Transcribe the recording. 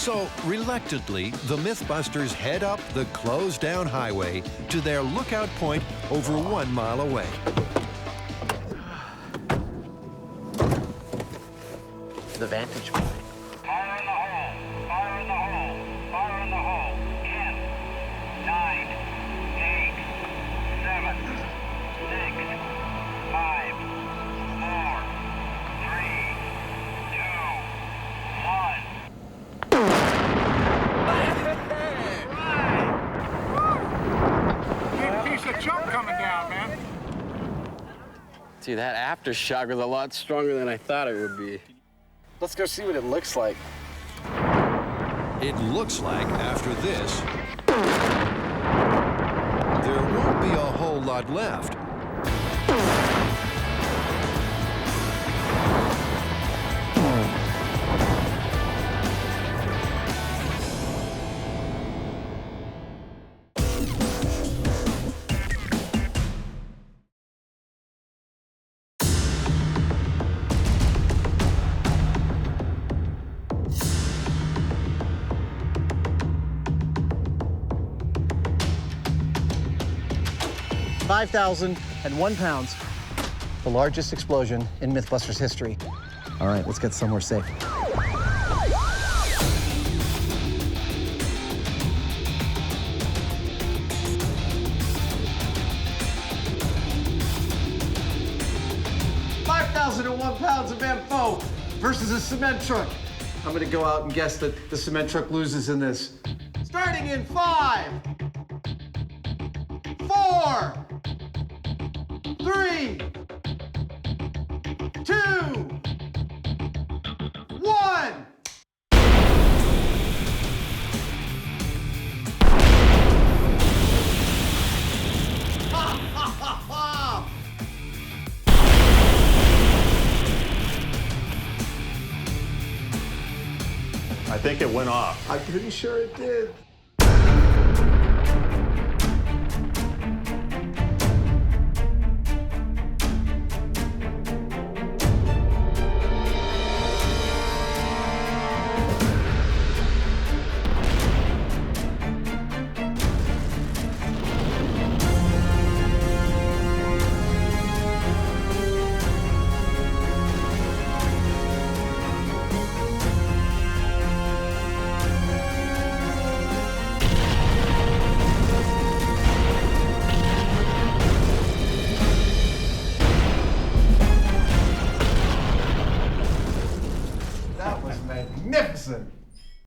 So, reluctantly, the MythBusters head up the closed-down highway to their lookout point over 1 mile away. The vantage point. Fire in the hole! Fire in the hole! Fire in the hole! 10, 9, 8, 7, 6, 5, 4, 3, 2, 1. Big piece of junk coming down, man. See, that aftershock was a lot stronger than I thought it would be. Let's go see what it looks like. It looks like after this, there won't be a whole lot left. £5,001, the largest explosion in MythBusters history. All right, let's get somewhere safe. £5,001 of info versus a cement truck. I'm gonna go out and guess that the cement truck loses in this. Starting in 5, 4, 3, 2, 1. I think it went off. I'm pretty sure it did. That was magnificent.